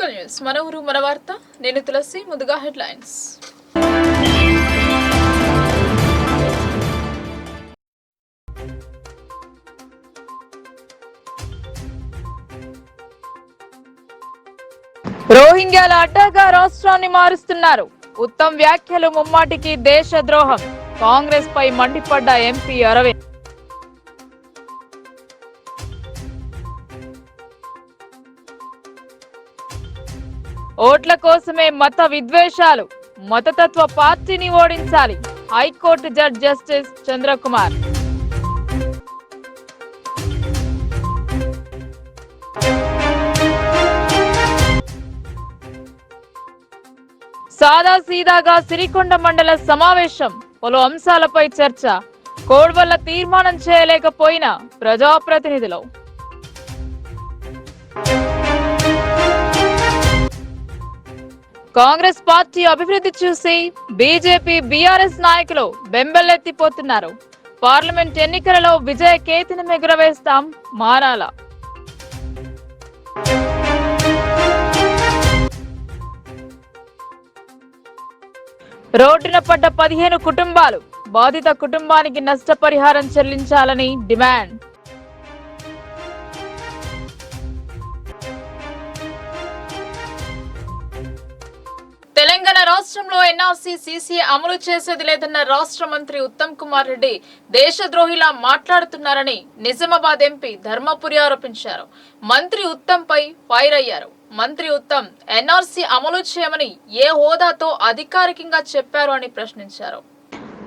Local news మన ఊరు మన వార్త నేను తులసి ముందుగా హెడ్లైన్స్ రోహింగ్యాల అడ్డాగా రాష్ట్రాన్ని మారుస్తున్నారు ఉత్తమ్ వ్యాఖ్యలు ముమ్మాటికి దేశద్రోహం కాంగ్రెస్ పై మండిపడ్డ ఎంపీ అరవింద్ ఓట్ల కోసమే మత విద్వేషాలు మతతత్వ పార్టీని ఓడించాలి హైకోర్టు జడ్జి జస్టిస్ చంద్రకుమార్ సాదాసీదాగా సిరికొండ మండల సమావేశం పలు అంశాలపై చర్చ కోడ్ వల్ల తీర్మానం చేయలేకపోయిన ప్రజాప్రతినిధులు కాంగ్రెస్ పార్టీ అభివృద్ధి చూసి బీజేపీ బీఆర్ఎస్ నాయకులు బెంబెలెత్తిపోతున్నారు పార్లమెంట్ ఎన్నికలలో విజయ కేతనం ఎగురవేస్తాం మారాల రోడ్డున పడ్డ 15 కుటుంబాలు బాధిత కుటుంబానికి నష్టపరిహారం చెల్లించాలని డిమాండ్ తెలంగాణ రాష్ట్రంలో ఎన్ఆర్సీ సీసీఏ అమలు చేసేది లేదన్న రాష్ట్ర మంత్రి ఉత్తమ్ కుమార్ రెడ్డి దేశద్రోహిలా మాట్లాడుతున్నారని నిజామాబాద్ ఎంపీ ధర్మపురి ఆరోపించారు మంత్రి ఉత్తమ్ పై ఫైర్ అయ్యారు మంత్రి ఉత్తమ్ ఎన్ఆర్సీ అమలు చేయమని ఏ హోదాతో అధికారికంగా చెప్పారు అని ప్రశ్నించారు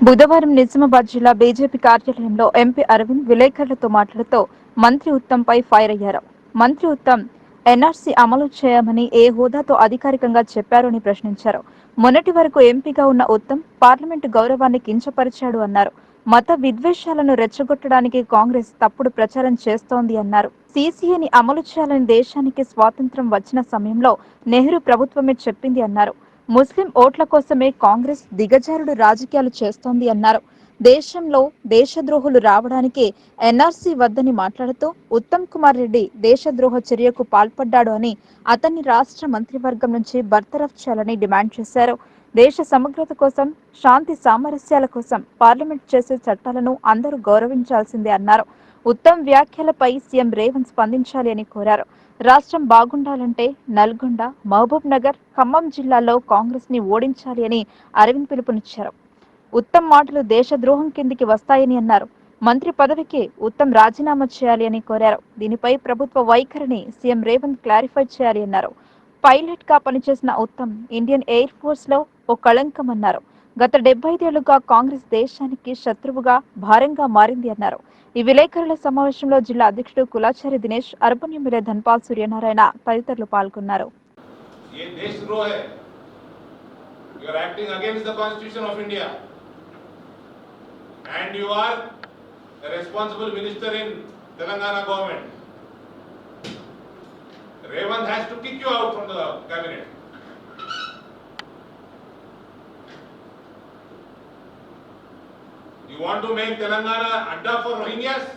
బుధవారం నిజామాబాద్ జిల్లా బీజేపీ కార్యాలయంలో ఎంపీ అరవింద్ విలేకరులతో మాట్లాడుతూ మంత్రి ఉత్తమ్ పై ఫైర్ అయ్యారు మంత్రి ఉత్తమ్ ఎన్ఆర్సీ అమలు చేయమని ఏ హోదాతో అధికారికంగా చెప్పారు అని ప్రశ్నించారు మొన్నటి వరకు ఎంపీగా ఉన్న ఉత్తమ్ పార్లమెంటు గౌరవాన్ని కించపరిచాడు అన్నారు మత విద్వేషాలను రెచ్చగొట్టడానికి కాంగ్రెస్ తప్పుడు ప్రచారం చేస్తోంది అన్నారు సీసీఏని అమలు చేయాలని దేశానికి స్వాతంత్ర్యం వచ్చిన సమయంలో నెహ్రూ ప్రభుత్వమే చెప్పింది అన్నారు ముస్లిం ఓట్ల కోసమే కాంగ్రెస్ దిగజారుడు రాజకీయాలు చేస్తోంది అన్నారు దేశంలో దేశద్రోహులు రావడానికి ఎన్ఆర్సీ వద్దని మాట్లాడుతూ ఉత్తమ్ కుమార్ రెడ్డి దేశద్రోహ చర్యకు పాల్పడ్డాడు అని అతన్ని రాష్ట్ర మంత్రివర్గం నుంచి బర్తరఫ్ చేయాలని డిమాండ్ చేశారు దేశ సమగ్రత కోసం శాంతి సామరస్యాల కోసం పార్లమెంట్ చేసే చట్టాలను అందరూ గౌరవించాల్సిందే అన్నారు ఉత్తమ్ వ్యాఖ్యలపై సీఎం రేవంత్ స్పందించాలి అని కోరారు రాష్ట్రం బాగుండాలంటే నల్గొండ మహబూబ్ నగర్ ఖమ్మం జిల్లాల్లో కాంగ్రెస్ ని ఓడించాలి అని అరవింద్ పిలుపునిచ్చారు ఉత్తమ్ మాటలు దేశద్రోహం కిందికి వస్తాయని అన్నారు మంత్రి పదవికి ఉత్తమ్ రాజీనామా చేయాలి అని కోరారు దీనిపై ప్రభుత్వ వైఖరిని సీఎం రేవంత్ క్లారిఫై చేయాలి అన్నారు పైలట్ గా పనిచేసిన ఉత్తమ్ ఇండియన్ ఎయిర్ ఫోర్స్ లో ఓ కళంకం అన్నారు గత 75 ఏళ్లుగా కాంగ్రెస్ దేశానికి శత్రువుగా భారంగా మారింది అన్నారు ఈ విలేకరుల సమావేశంలో జిల్లా అధ్యక్షుడు కులాచారి దినేష్ అర్బన్ ఎమ్మెల్యే ధన్పాల్ సూర్యనారాయణ తదితరులు పాల్గొన్నారు And you are a responsible minister in Telangana government. Revant has to kick you out from the cabinet. You want to make Telangana adda for Rohingyas?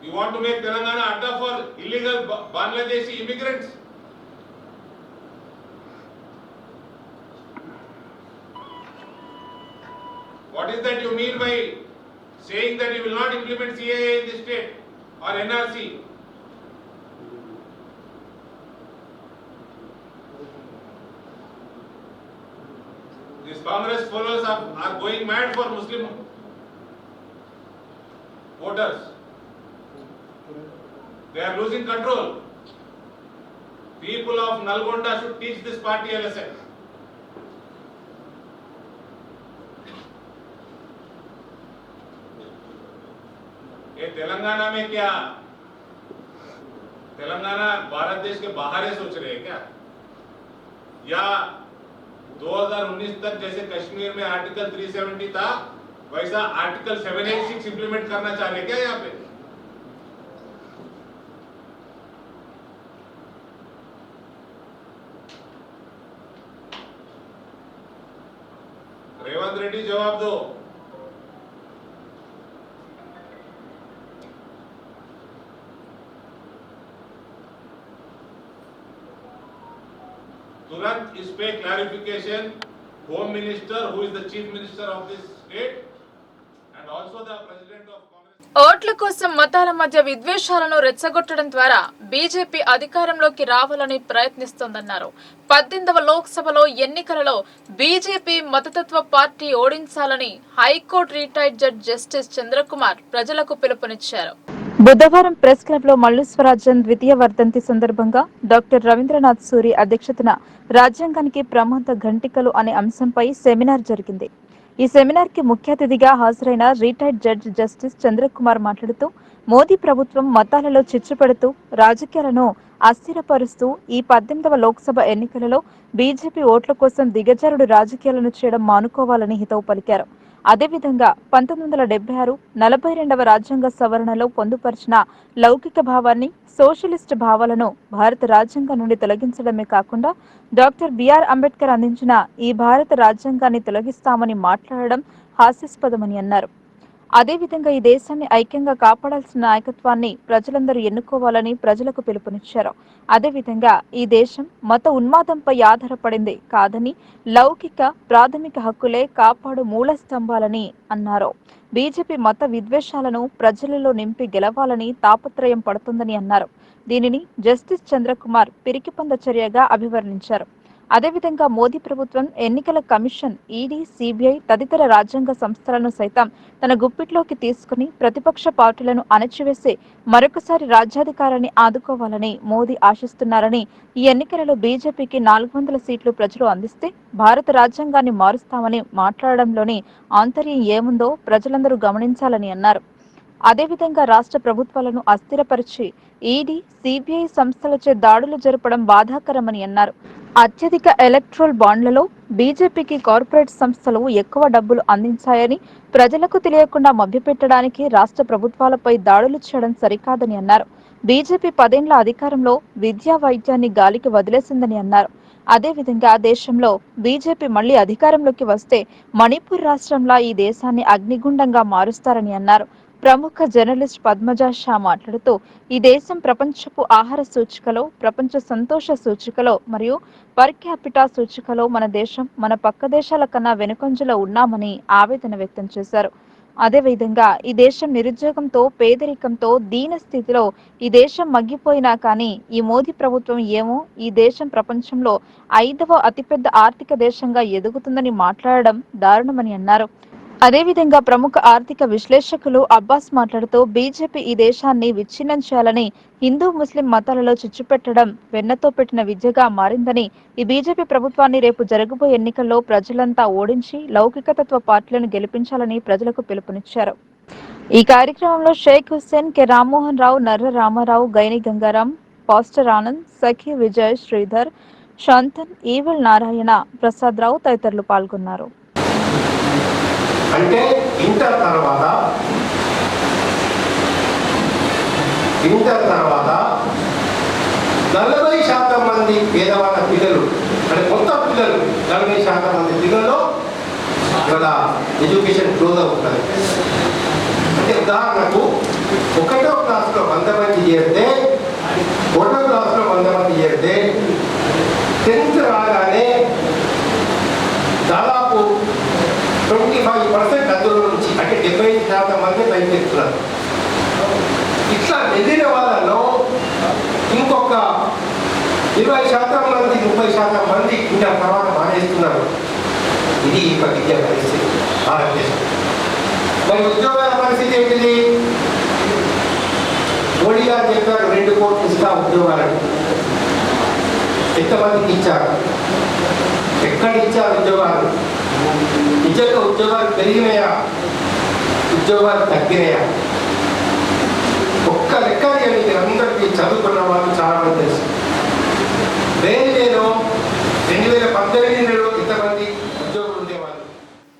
You want to make Telangana adda for illegal Bangladeshi immigrants? What is that you mean by saying that you will not implement CAA in this state or NRC? These Congress followers are going mad for Muslim voters. They are losing control. People of Nalgonda should teach this party a lesson. ये तेलंगाना में क्या तेलंगाना भारत देश के बाहर है सोच रहे हैं क्या या 2019 तक जैसे कश्मीर में आर्टिकल 370 था वैसा आर्टिकल 786 इंप्लीमेंट करना चाह रहे क्या यहाँ पे रेवंत रेड्डी जवाब दो तुरंत इस पे clarification home minister who is the chief minister of this state and also the president of Congress ఓట్ల కోసం మతాల మధ్య విద్వేషాలను రెచ్చగొట్టడం ద్వారా బీజేపీ అధికారంలోకి రావాలని ప్రయత్నిస్తోందన్నారు. 18వ లోక్సభలో ఎన్నికలలో బీజేపీ మతతత్వ పార్టీ ఓడించాలని high court retired judge justice Chandrakumar ప్రజలకు పిలుపునిచ్చారు. బుధవారం ప్రెస్ క్లబ్ లో మల్లు స్వరాజ్యం ద్వితీయ వర్ధంతి సందర్భంగా డాక్టర్ రవీంద్రనాథ్ సూరి అధ్యక్షతన రాజ్యాంగానికి ప్రమాద ఘంటికలు అనే అంశంపై సెమినార్ జరిగింది. ఈ సెమినార్ కి ముఖ్య అతిథిగా హాజరైన రిటైర్డ్ జడ్జి జస్టిస్ చంద్రకుమార్ మాట్లాడుతూ మోదీ ప్రభుత్వం మతాలలో చిచ్చు పెడుతూ రాజకీయాలను అస్థిరపరుస్తూ ఈ 18వ లోక్సభ ఎన్నికలలో బీజేపీ ఓట్ల కోసం దిగజారుడు రాజకీయాలను చేయడం మానుకోవాలని హితవు పలికారు. అదేవిధంగా 1976 42వ రాజ్యాంగ సవరణలో పొందుపరిచిన లౌకిక భావాన్ని, సోషలిస్ట్ భావాలను భారత రాజ్యాంగం నుండి తొలగించడమే కాకుండా డాక్టర్ బిఆర్ అంబేద్కర్ అందించిన ఈ భారత రాజ్యాంగాన్ని తొలగిస్తామని మాట్లాడడం హాస్యాస్పదమని అన్నారు. అదేవిధంగా ఈ దేశాన్ని ఐక్యంగా కాపాడాల్సిన నాయకత్వాన్ని ప్రజలందరూ ఎన్నుకోవాలని ప్రజలకు పిలుపునిచ్చారు. అదేవిధంగా ఈ దేశం మత ఉన్మాదంపై ఆధారపడింది కాదని లౌకిక ప్రాథమిక హక్కులే కాపాడు మూల స్తంభాలని అన్నారు. బీజేపీ మత విద్వేషాలను ప్రజలలో నింపి గెలవాలని తాపత్రయం పడుతుందని అన్నారు. దీనిని జస్టిస్ చంద్రకుమార్ పిరికిపంద చర్యగా అభివర్ణించారు. అదేవిధంగా మోదీ ప్రభుత్వం ఎన్నికల కమిషన్, ఈడీ, సిబిఐ తదితర రాజ్యాంగ సంస్థలను సైతం తన గుప్పిట్లోకి తీసుకుని ప్రతిపక్ష పార్టీలను అణచివేసి మరొకసారి రాజ్యాధికారాన్ని ఆదుకోవాలని మోదీ ఆశిస్తున్నారని, ఈ ఎన్నికలలో బీజేపీకి 400 సీట్లు ప్రజలు అందిస్తే భారత రాజ్యాంగాన్ని మారుస్తామని మాట్లాడడంలోని ఆంతర్యం ఏముందో ప్రజలందరూ గమనించాలని అన్నారు. అదేవిధంగా రాష్ట్ర ప్రభుత్వాలను అస్థిరపరిచి ఈడీ, సిబిఐ సంస్థలచే దాడులు జరపడం బాధాకరమని అన్నారు. అత్యధిక ఎలక్ట్రల్ బాండ్లలో బీజేపీకి కార్పొరేట్ సంస్థలు ఎక్కువ డబ్బులు అందించాయని ప్రజలకు తెలియకుండా మభ్యపెట్టడానికి రాష్ట్ర ప్రభుత్వాలపై దాడులు చేయడం సరికాదని అన్నారు. బీజేపీ 10 ఏళ్ల అధికారంలో విద్యా, వైద్యాన్ని గాలికి వదిలేసిందని అన్నారు. అదేవిధంగా దేశంలో బీజేపీ మళ్లీ అధికారంలోకి వస్తే మణిపూర్ రాష్ట్రంలో ఈ దేశాన్ని అగ్నిగుండంగా మారుస్తారని అన్నారు. ప్రముఖ జర్నలిస్ట్ పద్మజా షా మాట్లాడుతూ ఈ దేశం ప్రపంచపు ఆహార సూచికలో, ప్రపంచ సంతోష సూచికలో మరియు పర్ క్యాపిటా సూచికలో మన దేశం మన పక్క దేశాల కన్నా వెనుకంజలో ఉన్నామని ఆవేదన వ్యక్తం చేశారు. అదేవిధంగా ఈ దేశం నిరుద్యోగంతో, పేదరికంతో, దీన స్థితిలో ఈ దేశం మగ్గిపోయినా కానీ ఈ మోదీ ప్రభుత్వం ఏమో ఈ దేశం ప్రపంచంలో 5వ అతిపెద్ద ఆర్థిక దేశంగా ఎదుగుతుందని మాట్లాడడం దారుణమని అన్నారు. అదేవిధంగా ప్రముఖ ఆర్థిక విశ్లేషకులు అబ్బాస్ మాట్లాడుతూ బీజేపీ ఈ దేశాన్ని విచ్ఛిన్నం చేయాలని, హిందూ ముస్లిం మతాలలో చిచ్చు పెట్టడం వెన్నతో పెట్టిన విద్యగా మారిందని, ఈ బీజేపీ ప్రభుత్వాన్ని రేపు జరగబోయే ఎన్నికల్లో ప్రజలంతా ఓడించి లౌకికతత్వ పార్టీలను గెలిపించాలని ప్రజలకు పిలుపునిచ్చారు. ఈ కార్యక్రమంలో షేక్ హుస్సేన్, కె రామ్మోహన్ రావు, నర్ర రామారావు, గైని గంగారాం, పాస్టర్ ఆనంద్, సఖి విజయ్, శ్రీధర్, శాంతన్, ఈవిల్ నారాయణ, ప్రసాద్ రావు తదితరులు పాల్గొన్నారు. అంటే ఇంటర్ తర్వాత 40% మంది పేదవాళ్ళ పిల్లలు, అంటే మొత్తం పిల్లలు 40% మంది పిల్లలు ఇవాళ ఎడ్యుకేషన్ క్లోజ్ అవుతుంది. అంటే ఉదాహరణకు 1వ క్లాస్లో 100 మంది చేరితే, 1వ క్లాస్లో 100 మంది చేరితే 10th రాగానే దాదాపు 25% అందులో నుంచి, అంటే 75% మంది బయటకు వెళ్తున్నారు. ఇట్లా వెళ్ళిన వాళ్ళలో ఇంకొక 20% మంది, 30% మంది ఇంకా తర్వాత మానేస్తున్నారు. ఇది ఈ విద్యా పరిస్థితి భారతదేశం. మరి ఉద్యోగాల పరిస్థితి ఏంటిది? మోడీ గారు చెప్పారు 2 కోట్లు ఇస్తా ఉద్యోగాలను. ఎంతమందికి ఇచ్చారు? ఎక్కడ ఇచ్చారు ఉద్యోగాలు? నిజంగా ఉద్యోగాలు పెరిగినాయా? ఉద్యోగాలు తగ్గినాయా? ఒక్క లెక్క అందరికీ చదువుకున్న వాళ్ళు చాలా మంది తెలుసు. రైల్వేలో 2018లో ఇంతమంది ఉద్యోగులు ఉండేవాళ్ళు.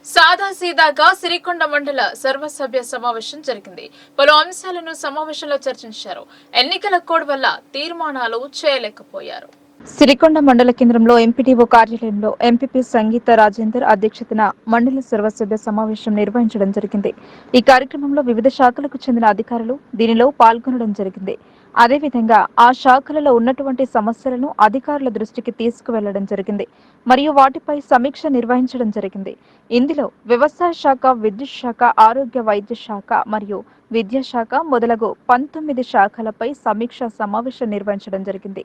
సాదాసీదాగా సిరికొండ మండల సర్వసభ్య సమావేశం జరిగింది. పలు అంశాలను సమావేశంలో చర్చించారు. ఎన్నికల కోడ్ వల్ల తీర్మానాలు చేయలేకపోయారు. సిరికొండ మండల కేంద్రంలో ఎంపీటీఓ కార్యాలయంలో ఎంపీపీ సంగీత రాజేందర్ అధ్యక్షతన మండల సర్వసభ్య సమావేశం నిర్వహించడం జరిగింది. ఈ కార్యక్రమంలో వివిధ శాఖలకు చెందిన అధికారులు దీనిలో పాల్గొనడం జరిగింది. అదేవిధంగా ఆ శాఖలలో ఉన్నటువంటి సమస్యలను అధికారుల దృష్టికి తీసుకువెళ్లడం జరిగింది మరియు వాటిపై సమీక్ష నిర్వహించడం జరిగింది. ఇందులో వ్యవసాయ శాఖ, విద్యుత్ శాఖ, ఆరోగ్య వైద్య శాఖ మరియు విద్యాశాఖ మొదలగు 19 శాఖలపై సమీక్ష సమావేశం నిర్వహించడం జరిగింది.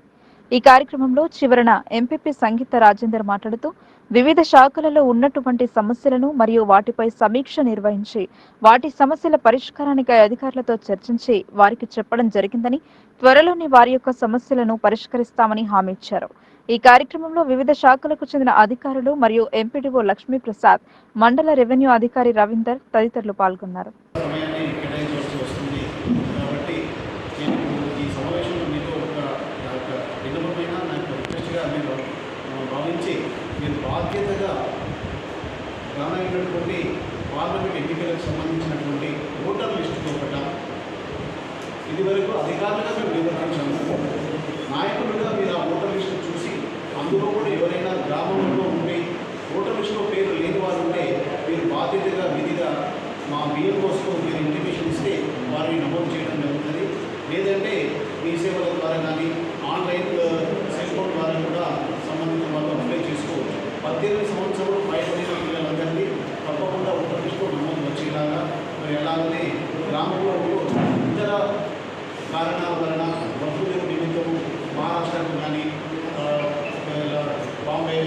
ఈ కార్యక్రమంలో చివరన ఎంపీపీ సంగీత రాజేందర్ మాట్లాడుతూ వివిధ శాఖలలో ఉన్నటువంటి సమస్యలను మరియు వాటిపై సమీక్ష నిర్వహించి వాటి సమస్యల పరిష్కారానికై అధికారులతో చర్చించి వారికి చెప్పడం జరిగిందని, త్వరలోనే వారి యొక్క సమస్యలను పరిష్కరిస్తామని హామీ ఇచ్చారు. ఈ కార్యక్రమంలో వివిధ శాఖలకు చెందిన అధికారులు మరియు ఎంపీడీఓ లక్ష్మీప్రసాద్, మండల రెవెన్యూ అధికారి రవీందర్ తదితరులు పాల్గొన్నారు. మీరు బాధ్యతగా రానైనటువంటి పార్లమెంట్ ఎన్నికలకు సంబంధించినటువంటి ఓటర్ లిస్టుతో ఒకట ఇదివరకు అధికారులుగా మేము నిర్వర్తించాము. నాయకులుగా మీరు ఆ ఓటర్ లిస్టు చూసి అందులో కూడా ఎవరైనా గ్రామంలో ఉండి ఓటర్ లిస్టులో పేరు లేని వారు ఉంటే మీరు బాధ్యతగా విధిగా మా బిఎల్ఓస్కు మీరు ఇంటిమేషన్ ఇస్తే వారిని నమోదు చేయడం జరుగుతుంది. లేదంటే మీ సేవల ద్వారా కానీ ఆన్లైన్ సెల్ ఫోన్ ద్వారా కూడా సంబంధిత వాళ్ళు అప్లై చేసుకోవచ్చు. 18 సంవత్సరాలు పైబడిన పిల్లలందరినీ తప్పకుండా ఓటర్ లిస్టులో నమోదు వచ్చేలాగా మరి అలాగనే గ్రామంలో ఇతర కారణాల వలన బంధువుల నిమిత్తం మహారాష్ట్రకు కానీ బాంబే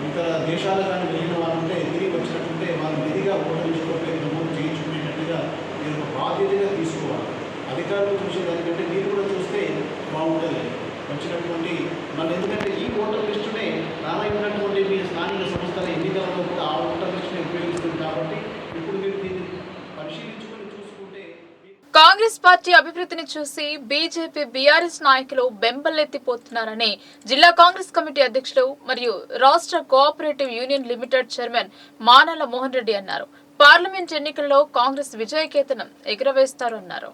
ఇతర దేశాలకు కానీ వెళ్ళిన వారు ఉంటే తిరిగి వచ్చినట్టుంటే వారు విధిగా ఓటర్ లిస్టులో పేరు నమోదు చేయించుకునేటట్టుగా మీరు బాధ్యతగా తీసుకోవాలి. అధికారులు చూసేదానికంటే మీరు కూడా చూస్తే బాగుంటుంది వచ్చినటువంటి మళ్ళీ. ఎందుకంటే ఈ ఓటర్ లిస్టునే రానైనటువంటి మీ స్థానిక సంస్థల ఎన్నికలలో కూడా ఆ ఓటర్ లిస్టుని ఉపయోగిస్తుంది. కాబట్టి ఇప్పుడు మీరు దీన్ని పరిశీలించుకొని చూసుకుంటే కాంగ్రెస్ పార్టీ అభివృద్ధిని చూసి బీజేపీ, బీఆర్ఎస్ నాయకులు బెంబలెత్తిపోతున్నారని జిల్లా కాంగ్రెస్ కమిటీ అధ్యక్షుడు మరియు రాష్ట్ర cooperative union limited chairman మానల Mohan Reddy అన్నారు. పార్లమెంట్ ఎన్నికల్లో కాంగ్రెస్ విజయకేతనం ఎగురవేస్తారన్నారు.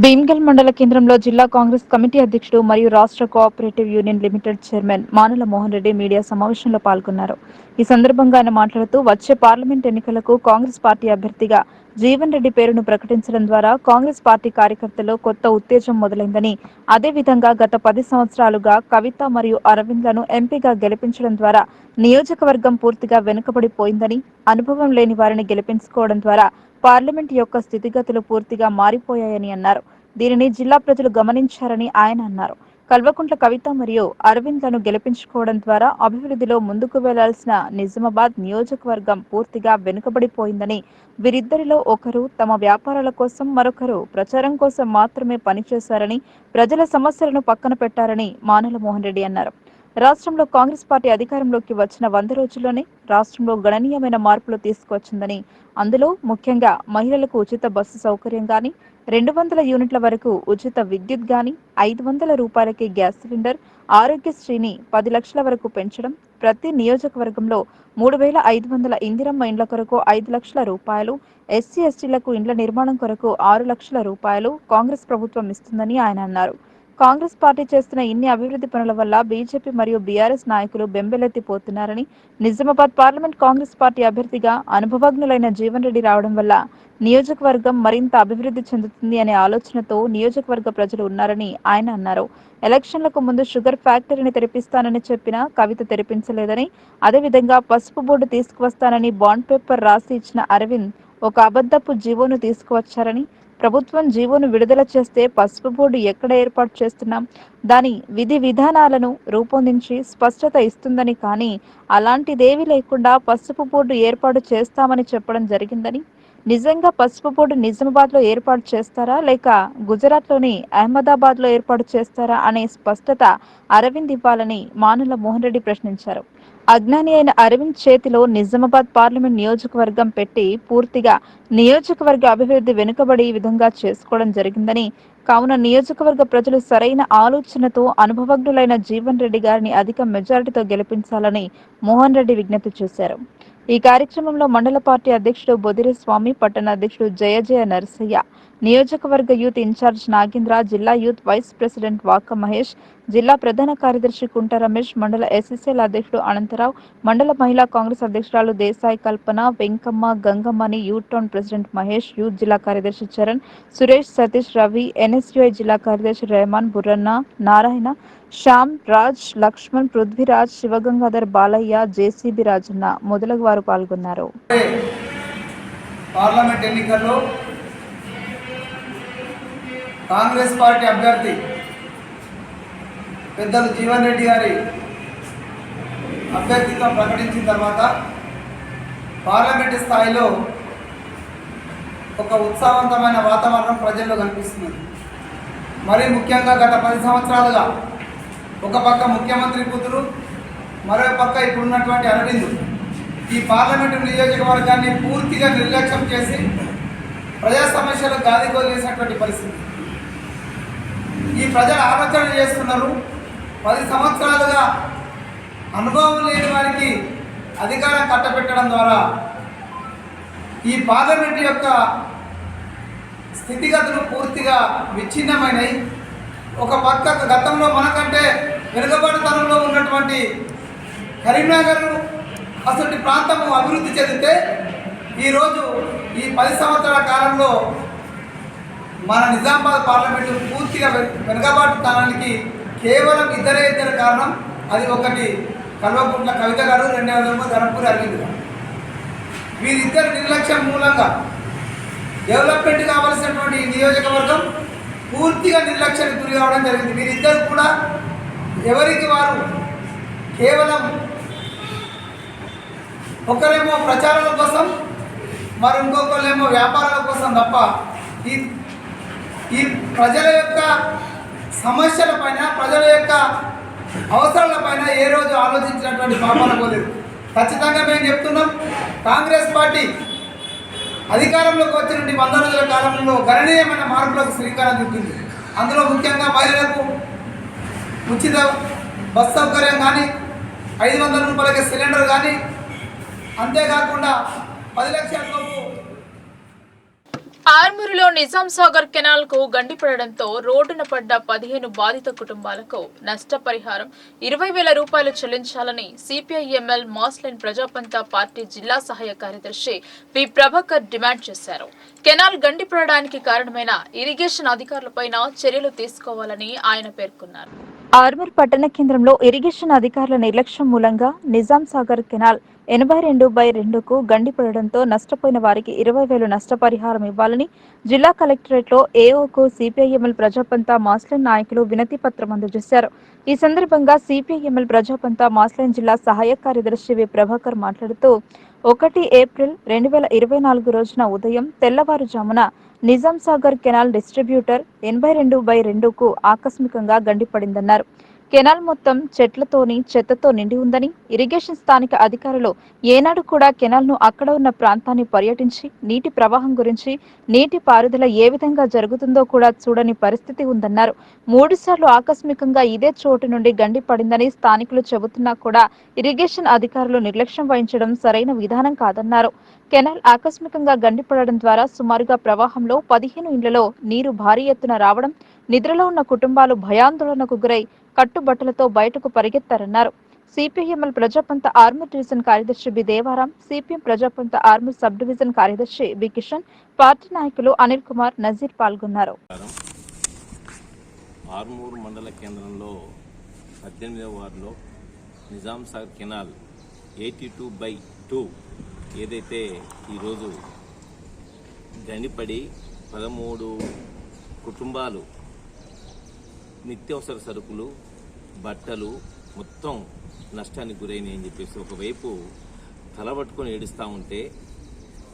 భీమ్గల్ మండల కేంద్రంలో జిల్లా కాంగ్రెస్ కమిటీ అధ్యక్షుడు మరియు రాష్ట్ర cooperative union limited chairman మానల Mohan Reddy media సమావేశంలో పాల్గొన్నారు. ఈ సందర్భంగా ఆయన మాట్లాడుతూ వచ్చే పార్లమెంట్ ఎన్నికలకు కాంగ్రెస్ పార్టీ అభ్యర్థిగా జీవన్ రెడ్డి పేరును ప్రకటించడం ద్వారా కాంగ్రెస్ పార్టీ కార్యకర్తల్లో కొత్త ఉత్తేజం మొదలైందని, అదేవిధంగా గత 10 సంవత్సరాలుగా కవిత మరియు అరవింద్లను ఎంపీగా గెలిపించడం ద్వారా నియోజకవర్గం పూర్తిగా వెనుకబడిపోయిందని, అనుభవం లేని వారిని గెలిపించుకోవడం ద్వారా పార్లమెంట్ యొక్క స్థితిగతులు పూర్తిగా మారిపోయాయని అన్నారు. దీనిని జిల్లా ప్రజలు గమనించారని ఆయన అన్నారు. కల్వకుంట్ల కవిత మరియు అరవింద్లను గెలిపించుకోవడం ద్వారా అభివృద్ధిలో ముందుకు వెళ్లాల్సిన నిజామాబాద్ నియోజకవర్గం పూర్తిగా వెనుకబడిపోయిందని, వీరిద్దరిలో ఒకరు తమ వ్యాపారాల కోసం, మరొకరు ప్రచారం కోసం మాత్రమే పనిచేశారని, ప్రజల సమస్యలను పక్కన పెట్టారని మానల మోహన్ రెడ్డి అన్నారు. రాష్ట్రంలో కాంగ్రెస్ పార్టీ అధికారంలోకి వచ్చిన 100 రోజుల్లోనే రాష్ట్రంలో గణనీయమైన మార్పులు తీసుకువచ్చిందని, అందులో ముఖ్యంగా మహిళలకు ఉచిత బస్సు సౌకర్యం గాని, 200 యూనిట్ల వరకు ఉచిత విద్యుత్ గాని, 500 రూపాయలకి గ్యాస్ సిలిండర్, ఆరోగ్యశ్రీని 10 లక్షల వరకు పెంచడం, ప్రతి నియోజకవర్గంలో 3500 ఇందిరమ్మ ఇండ్ల కొరకు 5 లక్షల రూపాయలు, ఎస్సీ ఎస్టీలకు ఇండ్ల నిర్మాణం కొరకు 6 లక్షల రూపాయలు కాంగ్రెస్ ప్రభుత్వం ఇస్తుందని ఆయన అన్నారు. కాంగ్రెస్ పార్టీ చేస్తున్న ఇన్ని అభివృద్ధి పనుల వల్ల బీజేపీ మరియు బీఆర్ఎస్ నాయకులు బెంబెలెత్తిపోతున్నారని, నిజామాబాద్ పార్లమెంట్ కాంగ్రెస్ పార్టీ అభ్యర్థిగా అనుభవజ్ఞులైన జీవన్ రెడ్డి రావడం వల్ల నియోజకవర్గం మరింత అభివృద్ధి చెందుతుంది అనే ఆలోచనతో నియోజకవర్గ ప్రజలు ఉన్నారని ఆయన అన్నారు. ఎలక్షన్లకు ముందు షుగర్ ఫ్యాక్టరీని తెరిపిస్తానని చెప్పినా కవిత తెరిపించలేదని, అదేవిధంగా పసుపు బోర్డు తీసుకువస్తానని బాండ్ పేపర్ రాసి ఇచ్చిన అరవింద్ ఒక అబద్ధపు జీవోను తీసుకువచ్చారని, ప్రభుత్వం జీవోను విడుదల చేస్తే పసుపు బోర్డు ఎక్కడ ఏర్పాటు చేస్తున్నాం, దాని విధి విధానాలను రూపొందించి స్పష్టత ఇస్తుందని, కానీ అలాంటిదేవీ లేకుండా పసుపు బోర్డు ఏర్పాటు చేస్తామని చెప్పడం జరిగిందని, నిజంగా పసుపు బోర్డు నిజామాబాద్ లో ఏర్పాటు చేస్తారా లేక గుజరాత్లోని అహ్మదాబాద్ లో ఏర్పాటు చేస్తారా అనే స్పష్టత అరవింద్ ఇవ్వాలని మానల మోహన్ రెడ్డి ప్రశ్నించారు. అజ్ఞాని అయిన అరవింద్ చేతిలో నిజామాబాద్ పార్లమెంట్ నియోజకవర్గం పెట్టి పూర్తిగా నియోజకవర్గ అభివృద్ధి వెనుకబడి ఈ విధంగా చేసుకోవడం జరిగిందని, కావున నియోజకవర్గ ప్రజలు సరైన ఆలోచనతో అనుభవజ్ఞులైన జీవన్ రెడ్డి గారిని అధిక మెజారిటీతో గెలిపించాలని మోహన్ రెడ్డి విజ్ఞప్తి చేశారు. ఈ కార్యక్రమంలో మండల పార్టీ అధ్యక్షుడు బొదిరి స్వామి, పట్టణ అధ్యక్షుడు జయ నరసయ్య, నియోజకవర్గ యూత్ ఇన్ఛార్జ్ నాగేంద్ర, జిల్లా యూత్ వైస్ ప్రెసిడెంట్ వాక మహేష్, జిల్లా ప్రధాన కార్యదర్శి కుంట రమేష్, మండల ఎస్ఎస్ఎల్ అధ్యక్షుడు అనంతరావు, మండల మహిళా కాంగ్రెస్ అధ్యక్షురాలు దేశాయి కల్పన, వెంకమ్మ, గంగమ్మని, youth town president Mahesh, youth జిల్లా కార్యదర్శి చరణ్, సురేష్, సతీష్, రవి, ఎన్ఎస్యుఐ జిల్లా కార్యదర్శి రెహమాన్, బుర్రన్న, నారాయణ, శ్యామ్, రాజ్, లక్ష్మణ్, పృథ్వీరాజ్, శివగంగాధర్, బాలయ్య, జేసీబీ రాజన్న మొదలగు వారు పాల్గొన్నారు. పార్లమెంట్ ఎన్నికల్లో కాంగ్రెస్ పార్టీ అభ్యర్థి పెద్దలు జీవన్ రెడ్డి గారి అభ్యర్థిత్వం ప్రకటించిన తర్వాత పార్లమెంటు స్థాయిలో ఒక ఉత్సాహవంతమైన వాతావరణం ప్రజల్లో కనిపిస్తుంది. మరీ ముఖ్యంగా గత 10 సంవత్సరాలుగా ఒక పక్క ముఖ్యమంత్రి కూతురు, మరో పక్క ఇప్పుడున్నటువంటి అరవింద్ ఈ పార్లమెంటు నియోజకవర్గాన్ని పూర్తిగా నిర్లక్ష్యం చేసి ప్రజా సమస్యలు గాలిగోలు చేసినటువంటి పరిస్థితి. ఈ ప్రజలు ఆలోచన చేస్తున్నారు. 10 సంవత్సరాలుగా అనుభవం లేని వారికి అధికారం కట్టబెట్టడం ద్వారా ఈ పార్లమెంటు యొక్క స్థితిగతులు పూర్తిగా విచ్ఛిన్నమైనవి. ఒక పక్క గతంలో మనకంటే వెనుకబడితనంలో ఉన్నటువంటి కరీంనగర్ అసలు ప్రాంతము అభివృద్ధి చెందితే ఈరోజు ఈ 10 సంవత్సరాల కాలంలో మన నిజామాబాద్ పార్లమెంటు పూర్తిగా వెనుకబాటుతనానికి కేవలం ఇద్దరు కారణం. అది ఒకటి కల్వకుంట్ల కవిత గారు, రెండవదేమో ధర్మపురి అరవింద్ గారు. వీరిద్దరు నిర్లక్ష్యం మూలంగా డెవలప్మెంట్ కావాల్సినటువంటి ఈ నియోజకవర్గం పూర్తిగా నిర్లక్ష్యానికి గురి కావడం జరిగింది. వీరిద్దరు కూడా ఎవరికి వారు కేవలం ఒకరేమో ప్రచారాల కోసం, మరి ఇంకొకరేమో వ్యాపారాల కోసం తప్ప ఈ ప్రజల యొక్క సమస్యల పైన, ప్రజల యొక్క అవసరాల పైన ఏ రోజు ఆలోచించినటువంటి పాపాన పోలేదు. ఖచ్చితంగా మేము చెప్తున్నాం, కాంగ్రెస్ పార్టీ అధికారంలోకి వచ్చినటువంటి 100 రోజుల కాలంలో గణనీయమైన మార్పులకు శ్రీకారం చుట్టింది. అందులో ముఖ్యంగా మహిళలకు ఉచిత బస్ సౌకర్యం కానీ, 500 రూపాయలకి సిలిండర్ కానీ, అంతేకాకుండా 10 లక్షల లోపు. ఆర్మూరులో నిజాం సాగర్ కెనాల్ కు గండిపడడంతో రోడ్డున పడ్డ 15 బాధిత కుటుంబాలకు నష్టపరిహారం 20,000 రూపాయలు చెల్లించాలని సిపిఐఎంఎల్ మాస్లైన్ ప్రజాపంతా పార్టీ జిల్లా సహాయ కార్యదర్శి వి ప్రభాకర్ డిమాండ్ చేశారు. కెనాల్ గండిపడడానికి కారణమైన ఇరిగేషన్ అధికారులపైన చర్యలు తీసుకోవాలని ఆయన పేర్కొన్నారు. ఆర్మూర్ పట్టణ కేంద్రంలో ఇరిగేషన్ అధికారుల నిర్లక్ష్యం మూలంగా నిజాం సాగర్ కెనాల్ 82/2కు గండిపడడంతో నష్టపోయిన వారికి 20,000 నష్టపరిహారం ఇవ్వాలని జిల్లా కలెక్టరేట్లో ఏఓకు సిపిఐఎంఎల్ ప్రజాపంతా మాస్లైన్ నాయకులు వినతి పత్రం అందజేశారు. ఈ సందర్భంగా సిపిఐఎంఎల్ ప్రజాపంతా మాస్లైన్ జిల్లా సహాయ కార్యదర్శి వి ప్రభాకర్ మాట్లాడుతూ 1 ఏప్రిల్ 2024 రోజున ఉదయం తెల్లవారుజామున నిజాం సాగర్ కెనాల్ డిస్ట్రిబ్యూటర్ 82/2కు ఆకస్మికంగా గండిపడిందన్నారు. కెనాల్ మొత్తం చెట్లతోని చెత్తతో నిండి ఉందని, ఇరిగేషన్ స్థానిక అధికారులు ఏనాడు కూడా కెనాల్ను అక్కడ ఉన్న ప్రాంతాన్ని పర్యటించి నీటి ప్రవాహం గురించి, నీటి పారుదల ఏ విధంగా జరుగుతుందో కూడా చూడని పరిస్థితి ఉందన్నారు. 3 సార్లు ఆకస్మికంగా ఇదే చోటు నుండి గండి పడిందని స్థానికులు చెబుతున్నా కూడా ఇరిగేషన్ అధికారులు నిర్లక్ష్యం వహించడం సరైన విధానం కాదన్నారు. కెనాల్ ఆకస్మికంగా గండిపడడం ద్వారా సుమారుగా ప్రవాహంలో 15 ఇండ్లలో నీరు భారీ ఎత్తున రావడం, నిద్రలో ఉన్న కుటుంబాలు భయాందోళనకు గురై కట్టుబట్టలతో బయటకు పరిగెత్తారన్నారు. సిపిఐఎంఎల్ ప్రజాపంత ఆర్మూర్ డివిజన్ కార్యదర్శి B Devaram, CPM ప్రజాపంత Armoor sub division కార్యదర్శి బి కిషన్, పార్టీ నాయకులు అనిల్ కుమార్, నజీర్ పాల్గొన్నారు. ఆర్మూర్ మండల కేంద్రంలో 18వ వార్డులో నిజాం సాగర్ కెనాల్ 82/2 ఏదైతే ఈరోజు గండిపడి 13 కుటుంబాలు నిత్యావసర సరుకులు, బట్టలు మొత్తం నష్టానికి గురైనాయి అని చెప్పేసి ఒకవైపు తలబట్టుకొని ఏడుస్తూ ఉంటే,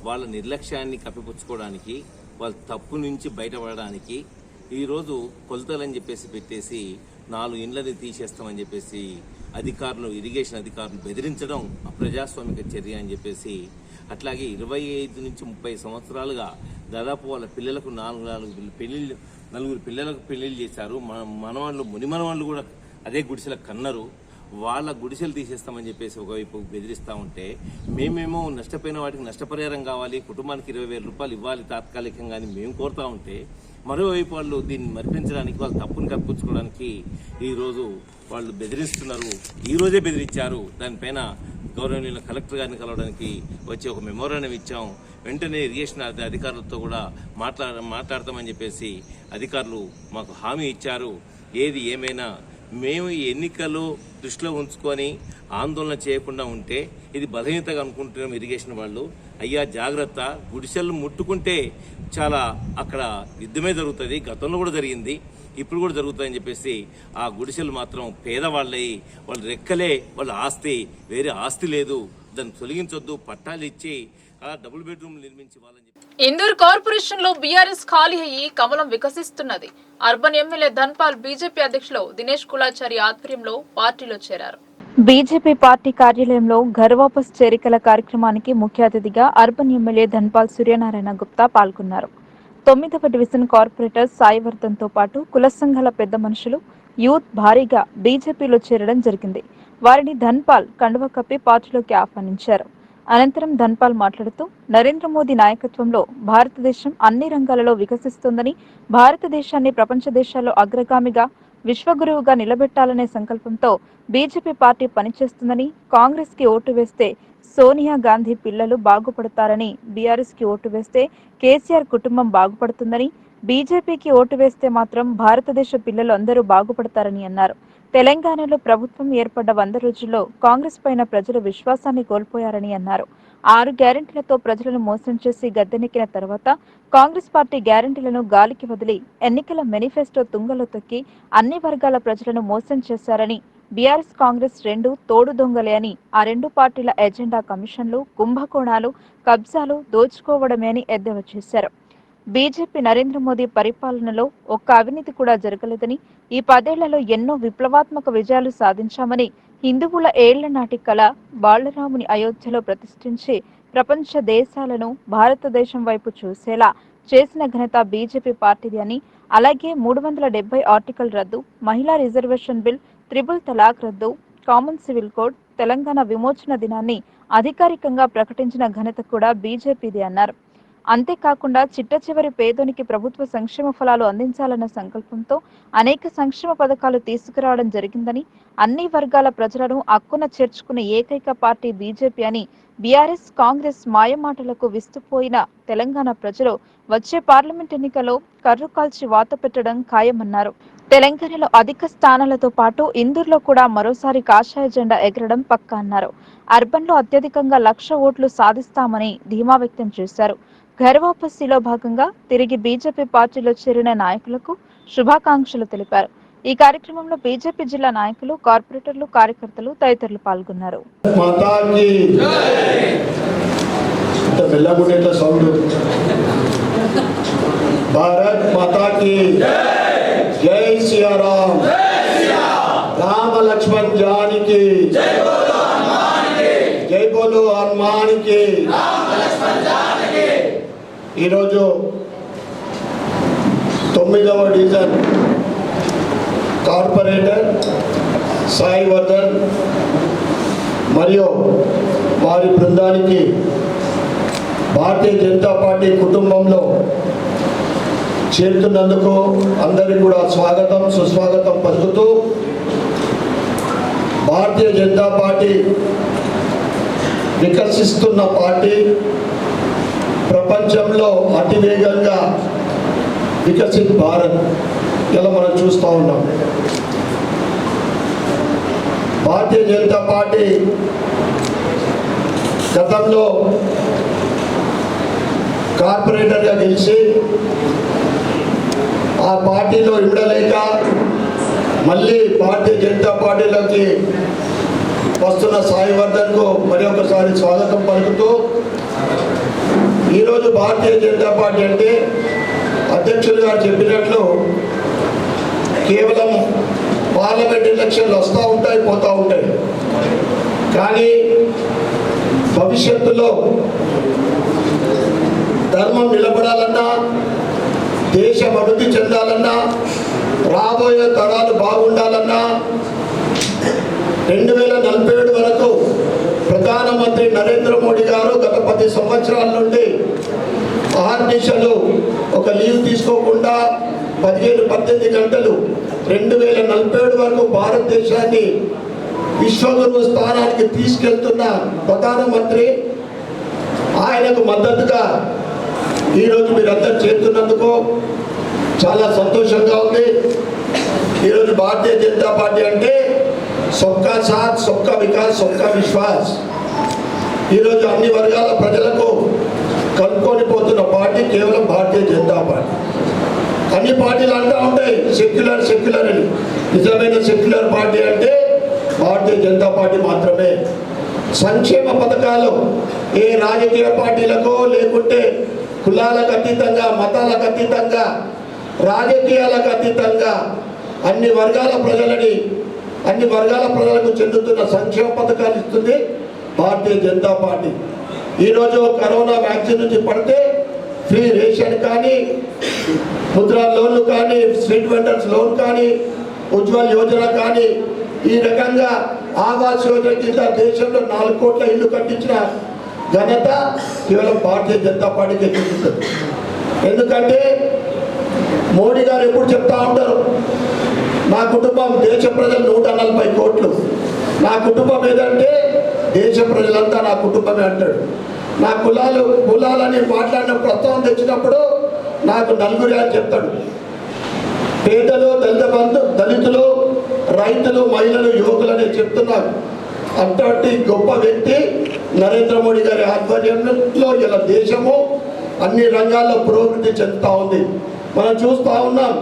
వాళ్ళ నిర్లక్ష్యాన్ని కప్పిపుచ్చుకోవడానికి, వాళ్ళ తప్పు నుంచి బయటపడడానికి ఈరోజు కొలతలని చెప్పేసి పెట్టేసి 4 ఇండ్లని తీసేస్తామని చెప్పేసి అధికారులు, ఇరిగేషన్ అధికారులు బెదిరించడం అప్రజాస్వామిక చర్య అని చెప్పేసి, అట్లాగే 25 నుంచి 30 సంవత్సరాలుగా దాదాపు వాళ్ళ పిల్లలకు 4 పిల్లలకు పెళ్లిళ్ళు చేశారు. మనవాళ్ళు, మునిమనవాళ్ళు కూడా అదే గుడిసెలకు కన్నారు. వాళ్ళ గుడిసెలు తీసేస్తామని చెప్పేసి ఒకవైపు బెదిరిస్తూ ఉంటే మేమేమో నష్టపోయిన వాటికి నష్టపరిహారం కావాలి, కుటుంబానికి 20,000 రూపాయలు ఇవ్వాలి తాత్కాలికంగా అని మేము కోరుతూ ఉంటే మరోవైపు వాళ్ళు దీన్ని మరిపించడానికి వాళ్ళ తప్పుని కప్పించుకోవడానికి ఈరోజు వాళ్ళు బెదిరిస్తున్నారు. ఈరోజే బెదిరించారు. దానిపైన గౌరవనీయుల కలెక్టర్ గారిని కలవడానికి వచ్చి ఒక మెమోరాండం ఇచ్చాం. వెంటనే ఇరిగేషన్ అధికారులతో కూడా మాట్లాడతామని చెప్పేసి అధికారులు మాకు హామీ ఇచ్చారు. ఏది ఏమైనా మేము ఈ ఎన్నికలు దృష్టిలో ఉంచుకొని ఆందోళన చేయకుండా ఉంటే ఇది బలహీనతగా అనుకుంటున్నాం ఇరిగేషన్ వాళ్ళు. అయ్యా జాగ్రత్త, గుడిసెలు ముట్టుకుంటే చాలా అక్కడ యుద్ధమే జరుగుతుంది. గతంలో కూడా జరిగింది, ఇప్పుడు కూడా జరుగుతుందని చెప్పేసి ఆ గుడిసెలు మాత్రం పేదవాళ్ళయి, వాళ్ళ రెక్కలే వాళ్ళ ఆస్తి, వేరే ఆస్తి లేదు, దాన్ని తొలగించొద్దు, పట్టాలు ఇచ్చి డబుల్ బెడ్రూమ్ నిర్మించి వాళ్ళని. ఇందూర్ కార్పొరేషన్ లో బీఆర్ఎస్ ఖాళీ అయ్యి కమలం వికసిస్తున్నది. అర్బన్ ఎమ్మెల్యే ధన్పాల్ బీజేపీ అధ్యక్షులు దినేష్ కులాచారి ఆధ్వర్యంలో పార్టీలో చేరారు. బీజేపీ పార్టీ కార్యాలయంలో ఘర్ వాపస్ చేరికల కార్యక్రమానికి ముఖ్య అతిథిగా అర్బన్ ఎమ్మెల్యే ధన్పాల్ సూర్యనారాయణ గుప్తా పాల్గొన్నారు. 9వ డివిజన్ కార్పొరేటర్ సాయివర్ధన్ తో పాటు కుల సంఘాల పెద్ద మనుషులు, యూత్ భారీగా బీజేపీలో చేరడం జరిగింది. వారిని ధన్పాల్ కండువ కప్పి పార్టీలోకి ఆహ్వానించారు. అనంతరం ధన్పాల్ మాట్లాడుతూ నరేంద్ర మోదీ నాయకత్వంలో భారతదేశం అన్ని రంగాలలో వికసిస్తోందని, భారతదేశాన్ని ప్రపంచ దేశాల్లో అగ్రగామిగా విశ్వగురువుగా నిలబెట్టాలనే సంకల్పంతో బీజేపీ పార్టీ పనిచేస్తుందని, కాంగ్రెస్ కి ఓటు వేస్తే సోనియా గాంధీ పిల్లలు బాగుపడతారని, బీఆర్ఎస్ కి ఓటు వేస్తే కేసీఆర్ కుటుంబం బాగుపడుతుందని, బీజేపీకి ఓటు వేస్తే మాత్రం భారతదేశ పిల్లలు అందరూ బాగుపడతారని అన్నారు. తెలంగాణలో ప్రభుత్వం ఏర్పడ్డ 100 రోజుల్లో కాంగ్రెస్ పైన ప్రజలు విశ్వాసాన్ని కోల్పోయారని అన్నారు. 6 గ్యారెంటీలతో ప్రజలను మోసం చేసి గద్దెనెక్కిన తర్వాత కాంగ్రెస్ పార్టీ గ్యారెంటీలను గాలికి వదిలి ఎన్నికల మేనిఫెస్టో తుంగలో తొక్కి అన్ని వర్గాల ప్రజలను మోసం చేశారని, బీఆర్ఎస్ కాంగ్రెస్ రెండు తోడు దొంగలే అని, ఆ రెండు పార్టీల ఎజెండా కమిషన్లు, కుంభకోణాలు, కబ్జాలు, దోచుకోవడమే అని ఎద్దేవా చేశారు. బీజేపీ నరేంద్ర మోదీ పరిపాలనలో ఒక్క అవినీతి కూడా జరగలేదని, ఈ 10 ఏళ్లలో ఎన్నో విప్లవాత్మక విజయాలు సాధించామని, హిందువుల ఏళ్ల నాటి కళ బాలరాముని అయోధ్యలో ప్రతిష్ఠించి ప్రపంచ దేశాలను భారతదేశం వైపు చూసేలా చేసిన ఘనత బీజేపీ పార్టీది అని, అలాగే 370 ఆర్టికల్ రద్దు, మహిళా రిజర్వేషన్ బిల్, త్రిబుల్ తలాక్ రద్దు, కామన్ సివిల్ కోడ్, తెలంగాణ విమోచన దినాన్ని అధికారికంగా ప్రకటించిన ఘనత కూడా బీజేపీది అన్నారు. అంతేకాకుండా చిట్ట చివరి పేదోనికి ప్రభుత్వ సంక్షేమ ఫలాలు అందించాలన్న సంకల్పంతో అనేక సంక్షేమ పథకాలు తీసుకురావడం జరిగిందని, అన్ని వర్గాల ప్రజలను అక్కున చేర్చుకునే ఏకైక పార్టీ బీజేపీ అని, బీఆర్ఎస్ కాంగ్రెస్ మాయమాటలకు విస్తుపోయిన తెలంగాణ ప్రజలు వచ్చే పార్లమెంట్ ఎన్నికల్లో కర్రు కాల్చి వాత పెట్టడం ఖాయమన్నారు. తెలంగాణలో అధిక స్థానాలతో పాటు ఇందూర్లో కూడా మరోసారి కాషాయ జెండా ఎగరడం పక్కా అన్నారు. అర్బన్లో అత్యధికంగా 1,00,000 ఓట్లు సాధిస్తామని ధీమా వ్యక్తం చేశారు. ఘర్ వాపస్సీలో భాగంగా తిరిగి బీజేపీ పార్టీలో చేరిన నాయకులకు శుభాకాంక్షలు తెలిపారు. ఈ కార్యక్రమంలో బీజేపీ జిల్లా నాయకులు, కార్పొరేటర్లు, కార్యకర్తలు తదితరులు పాల్గొన్నారు. భారత్ మాతా కీ జై శ్రీరామ్, రామ లక్ష్మణ్ జానకి, జై బోలో హనుమాన్కి. ఈరోజు 9వ డివిజన్ కార్పొరేటర్ సాయివర్ధన్ మరియు వారి బృందానికి భారతీయ జనతా పార్టీ కుటుంబంలో చేరుతున్నందుకు అందరికీ కూడా స్వాగతం సుస్వాగతం పలుకుతూ, భారతీయ జనతా పార్టీ వికసిస్తున్న పార్టీ, ప్రపంచంలో అతివేగంగా వికసిత్ భారత్ ఇలా మనం చూస్తూ ఉన్నాం. భారతీయ జనతా పార్టీ గతంలో కార్పొరేటర్గా గెలిచి ఆ పార్టీలో ఇవ్వలేక మళ్ళీ భారతీయ జనతా పార్టీలోకి వస్తున్న సాయివర్ధన్కు మరి ఒకసారి స్వాగతం పలుకుతూ, ఈరోజు భారతీయ జనతా పార్టీ అంటే అధ్యక్షులు గారు చెప్పినట్లు కేవలం పార్లమెంట్ ఎలక్షన్లు వస్తూ ఉంటాయి, పోతూ ఉంటాయి. కానీ భవిష్యత్తులో ధర్మం నిలబడాలన్నా, దేశం అభివృద్ధి చెందాలన్నా, రాబోయే తరాలు బాగుండాలన్నా 2047 వరకు ప్రధానమంత్రి నరేంద్ర మోడీ గారు గత 10 సంవత్సరాల నుండి ఆర్నిషలు ఒక లీవ్ తీసుకోకుండా 15-18 గంటలు 2047 వరకు భారతదేశాన్ని విశ్వగురు స్థానానికి తీసుకెళ్తున్న ప్రధానమంత్రి, ఆయనకు మద్దతుగా ఈరోజు మీరందరూ చేస్తున్నందుకు చాలా సంతోషంగా ఉంది. ఈరోజు భారతీయ జనతా పార్టీ అంటే సబ్కా సాత్, సబ్కా వికాస్, సబ్కా విశ్వాస్. ఈరోజు అన్ని వర్గాల ప్రజలకు కలుపుకొని పోతున్న పార్టీ కేవలం భారతీయ జనతా పార్టీ. అన్ని పార్టీలు అంటూ ఉంటాయి సెక్యులర్ అని. నిజమైన సెక్యులర్ పార్టీ అంటే భారతీయ జనతా పార్టీ మాత్రమే. సంక్షేమ పథకాలు ఏ రాజకీయ పార్టీలకు లేకుంటే కులాలకు అతీతంగా, మతాలకు అతీతంగా, రాజకీయాలకు అతీతంగా అన్ని వర్గాల ప్రజలకు చెందుతున్న సంక్షేమ పథకాలు ఇస్తుంది భారతీయ జనతా పార్టీ. ఈరోజు కరోనా వ్యాక్సిన్ నుంచి పడితే ఫ్రీ రేషన్ కానీ, ముద్రా లోన్లు కానీ, స్ట్రీట్ వెండర్స్ లోన్ కానీ, ఉజ్వల్ యోజన కానీ, ఈ రకంగా ఆవాస్ యోజన కింద దేశంలో 4 కోట్ల ఇల్లు కట్టించిన ఘనత కేవలం భారతీయ జనతా పార్టీకి చెందుతుంది. ఎందుకంటే మోడీ గారు ఎప్పుడు చెప్తా ఉంటారు, నా కుటుంబం దేశ ప్రజలు 140 కోట్లు, నా కుటుంబం ఏదంటే దేశ ప్రజలంతా నా కుటుంబమే అంటాడు. నా కులాలని మాట్లాడిన ప్రస్తావన తెచ్చినప్పుడు నాకు 4 అని చెప్తాడు. పేదలు, దళితులు, రైతులు, మహిళలు, యువకులని చెప్తున్నారు. అటువంటి గొప్ప వ్యక్తి నరేంద్ర మోడీ గారి ఆధ్వర్యంలో ఇలా దేశము అన్ని రంగాల్లో పురోగతి చెందుతూ ఉంది. మనం చూస్తూ ఉన్నాం,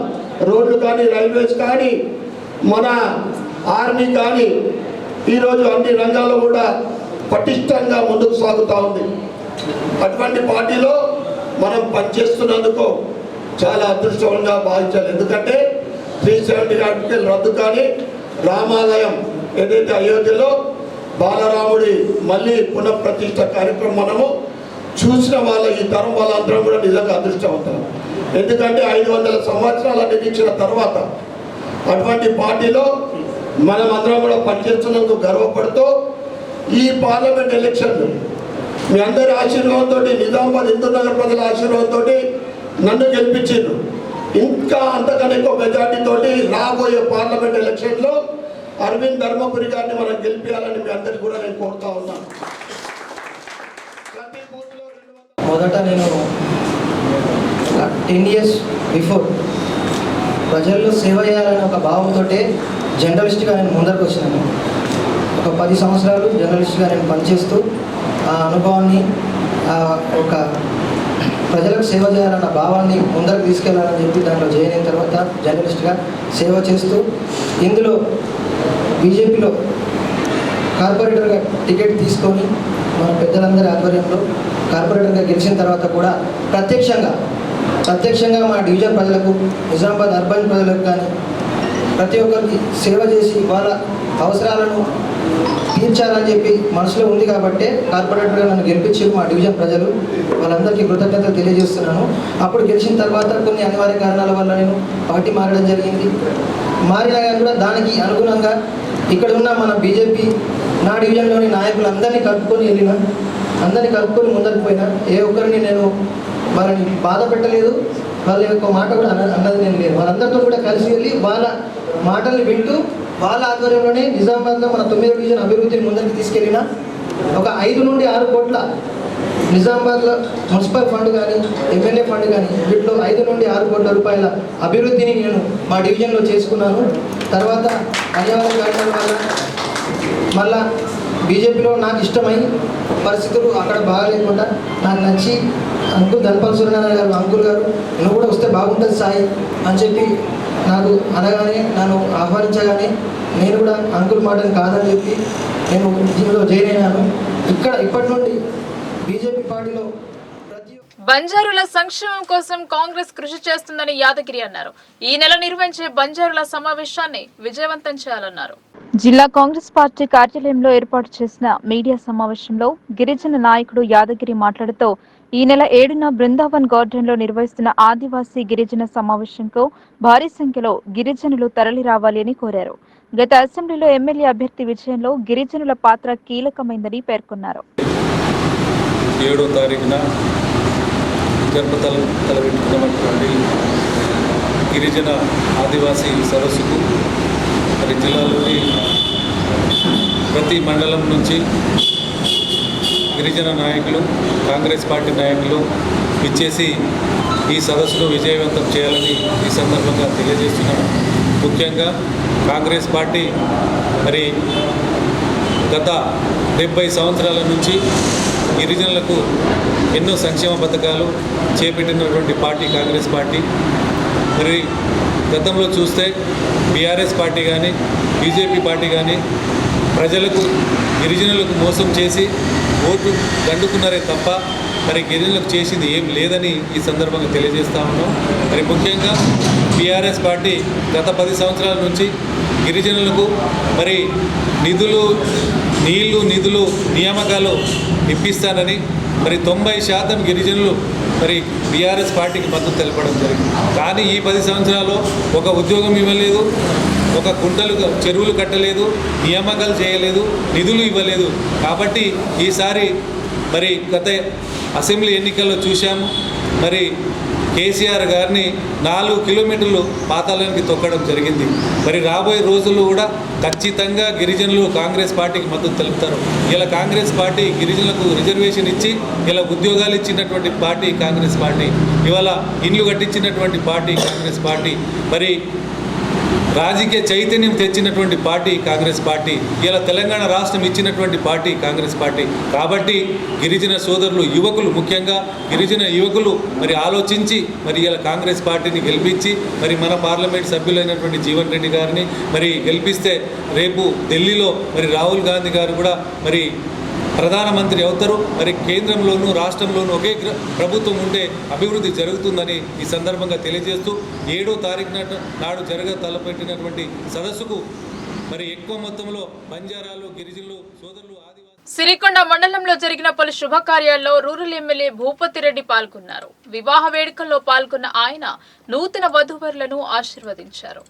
రోడ్లు కానీ, రైల్వేస్ కానీ, మన ఆర్మీ కానీ ఈరోజు అన్ని రంగాల్లో కూడా పటిష్టంగా ముందుకు సాగుతూ ఉంది. అటువంటి పార్టీలో మనం పనిచేస్తున్నందుకు చాలా అదృష్టంగా భావించాలి. ఎందుకంటే 370 ఆర్టికల్ రద్దు కానీ, రామాలయం ఏదైతే అయోధ్యలో బాలరాముడి మళ్ళీ పునఃప్రతిష్ఠ కార్యక్రమం మనము చూసిన ఈ తరం వాళ్ళందరం కూడా నిజంగా అదృష్టవంతులు. ఎందుకంటే 500 సంవత్సరాల నిరీక్షణ తర్వాత అటువంటి పార్టీలో మనం అందరం కూడా పనిచేస్తున్నందుకు గర్వపడుతూ ఈ పార్లమెంట్ ఎలక్షన్లు మీ అందరి ఆశీర్వాదంతో, నిజామాబాద్ హిందూ నగర్ ప్రజల ఆశీర్వాదంతో నన్ను గెలిపించారు. ఇంకా అంతకన్నా ఎక్కువ మెజార్టీతోటి రాబోయే పార్లమెంట్ ఎలక్షన్లో అరవింద్ ధర్మపురి గారిని మనం గెలిపించాలని మీ అందరికీ కూడా నేను కోరుతా ఉన్నాను. మొదట నేను 10 years బిఫోర్ ప్రజల్లో సేవ చేయాలనే ఒక భావంతో జర్నలిస్ట్గా నేను ముందరకు వచ్చినాను. ఒక 10 సంవత్సరాలు జర్నలిస్ట్గా నేను పనిచేస్తూ ఆ అనుభవాన్ని, ఒక ప్రజలకు సేవ చేయాలన్న భావాన్ని ముందరకు తీసుకెళ్లాలని చెప్పి దాంట్లో జాయిన్ అయిన తర్వాత జర్నలిస్ట్గా సేవ చేస్తూ ఇందులో బీజేపీలో కార్పొరేటర్గా టికెట్ తీసుకొని మన పెద్దలందరి ఆధ్వర్యంలో కార్పొరేటర్గా గెలిచిన తర్వాత కూడా ప్రత్యక్షంగా మా డివిజన్ ప్రజలకు, నిజామాబాద్ అర్బన్ ప్రజలకు కానీ ప్రతి ఒక్కరికి సేవ చేసి వాళ్ళ అవసరాలను తీర్చాలని చెప్పి మనసులో ఉంది కాబట్టి కార్పొరేటర్గా నన్ను గెలిపించారు మా డివిజన్ ప్రజలు. వాళ్ళందరికీ కృతజ్ఞతలు తెలియజేస్తున్నాను. అప్పుడు గెలిచిన తర్వాత కొన్ని అనివార్య కారణాల వల్ల నేను పార్టీ మారడం జరిగింది. మారినా కూడా దానికి అనుగుణంగా ఇక్కడ ఉన్న మన బీజేపీ నా డివిజన్లోని నాయకులందరినీ కలుపుకొని ముందరికి పోయినా. ఏ ఒక్కరిని నేను వాళ్ళని బాధ పెట్టలేదు, వాళ్ళ యొక్క మాట కూడా అన్నది నేను లేదు. వాళ్ళందరితో కూడా కలిసి వెళ్ళి వాళ్ళ మాటల్ని వింటూ వాళ్ళ ఆధ్వర్యంలోనే నిజామాబాద్లో మన 9వ డివిజన్ అభివృద్ధిని ముందరికి తీసుకెళ్ళిన. ఒక 5 నుండి 6 కోట్ల నిజామాబాద్లో మున్సిపల్ ఫండ్ కానీ, ఎమ్మెల్యే ఫండ్ కానీ, వీటిలో 5 నుండి 6 కోట్ల రూపాయల అభివృద్ధిని నేను మా డివిజన్లో చేసుకున్నాను. తర్వాత అనివార్య కారణాల వల్ల మళ్ళా బీజేపీలో నాకు ఇష్టమై పరిస్థితులు అక్కడ బాగాలేకుండా నాకు నచ్చి అంకుల్ ధనపాల్ సూర్యనారాయణ గారు, అంకుల్ గారు నువ్వు కూడా వస్తే బాగుంటుంది సాయి అని చెప్పి నాకు అనగానే, నన్ను ఆహ్వానించగానే నేను కూడా అంకుల్ మాటని కాదని చెప్పి నేను దీనిలో జాయిన్ అయినాను. ఇప్పటి నుండి బీజేపీ పార్టీలో బంజారుల సంక్షేమం కోసం కాంగ్రెస్ కృషి చేస్తుందని యాదగిరి అన్నారు. ఈ నెల నిర్వహించే బంజారుల సమావేశాన్ని విజయవంతం చేయాలన్నారు. జిల్లా కాంగ్రెస్ పార్టీ కార్యాలయంలో ఏర్పాటు చేసిన మీడియా సమావేశంలో గిరిజన నాయకుడు యాదగిరి మాట్లాడుతూ ఈ నెల 7న బృందావన్ గార్డెన్ లో నిర్వహిస్తున్న ఆదివాసీ గిరిజన సమావేశంకు భారీ సంఖ్యలో గిరిజనులు తరలి రావాలి అని కోరారు. గత అసెంబ్లీలో ఎమ్మెల్యే అభ్యర్థి విజయంలో గిరిజనుల పాత్ర కీలకమైందని పేర్కొన్నారు. 7వ తారీఖున తలపెట్టుకున్నటువంటి గిరిజన ఆదివాసీ సదస్సుకు మరి జిల్లాలోని ప్రతి మండలం నుంచి గిరిజన నాయకులు, కాంగ్రెస్ పార్టీ నాయకులు ఇచ్చేసి ఈ సదస్సును విజయవంతం చేయాలని ఈ సందర్భంగా తెలియజేస్తున్నాను. ముఖ్యంగా కాంగ్రెస్ పార్టీ మరి గత 70 సంవత్సరాల నుంచి గిరిజనులకు ఎన్నో సంక్షేమ పథకాలు చేపట్టినటువంటి పార్టీ కాంగ్రెస్ పార్టీ. మరి గతంలో చూస్తే బీఆర్ఎస్ పార్టీ కానీ బీజేపీ పార్టీ కానీ ప్రజలకు గిరిజనులకు మోసం చేసి ఓటు దండుకున్నారే తప్ప మరి గిరిజనులకు చేసింది ఏం లేదని ఈ సందర్భంగా తెలియజేస్తా ఉన్నాం. మరి ముఖ్యంగా బీఆర్ఎస్ పార్టీ గత 10 సంవత్సరాల నుంచి గిరిజనులకు మరి నిధులు నియామకాలు ఇప్పిస్తానని మరి 90% గిరిజనులు మరి బీఆర్ఎస్ పార్టీకి మద్దతు తెలపడం జరిగింది. కానీ ఈ 10 సంవత్సరాల్లో ఒక ఉద్యోగం ఇవ్వలేదు, ఒక చెరువులు కట్టలేదు, నియామకాలు చేయలేదు, నిధులు ఇవ్వలేదు. కాబట్టి ఈసారి మరి గత అసెంబ్లీ ఎన్నికల్లో చూశాము, మరి కేసీఆర్ గారిని 4 కిలోమీటర్లు పాతాళానికి తొక్కడం జరిగింది. మరి రాబోయే రోజుల్లో కూడా ఖచ్చితంగా గిరిజనులు కాంగ్రెస్ పార్టీకి మద్దతు తెలుపుతారు. ఇలా కాంగ్రెస్ పార్టీ గిరిజనులకు రిజర్వేషన్ ఇచ్చి ఇలా ఉద్యోగాలు ఇచ్చినటువంటి పార్టీ కాంగ్రెస్ పార్టీ, ఇవాళ ఇండ్లు కట్టించినటువంటి పార్టీ కాంగ్రెస్ పార్టీ, మరి రాజకీయ చైతన్యం తెచ్చినటువంటి పార్టీ కాంగ్రెస్ పార్టీ, ఇలా తెలంగాణ రాష్ట్రం ఇచ్చినటువంటి పార్టీ కాంగ్రెస్ పార్టీ. కాబట్టి గిరిజన సోదరులు, యువకులు, ముఖ్యంగా గిరిజన యువకులు మరి ఆలోచించి మరి ఇలా కాంగ్రెస్ పార్టీని గెలిపించి మరి మన పార్లమెంట్ సభ్యులైనటువంటి జీవన్ రెడ్డి గారిని మరి గెలిపిస్తే రేపు ఢిల్లీలో మరి రాహుల్ గాంధీ గారు కూడా మరి ప్రధానమంత్రి అవుతారు. మరి కేంద్రంలోనూ రాష్ట్రంలోనూ ఒకే ప్రభుత్వం ఉంటే అభివృద్ధి జరుగుతుందని ఈ సందర్భంగా తెలియజేస్తూ 7వ తారీఖు నాడు తలపెట్టినటువంటి సదస్సుకు మరి ఎక్కువ మొత్తంలో బంజారాలు, గిరిజనులు సోదరులు, ఆదివాసీ. సిరికొండ మండలంలో జరిగిన పలు శుభకార్యాల్లో రూరల్ ఎమ్మెల్యే భూపతిరెడ్డి పాల్గొన్నారు. వివాహ వేడుకల్లో పాల్గొన్న ఆయన నూతన వధూవరులను ఆశీర్వదించారు.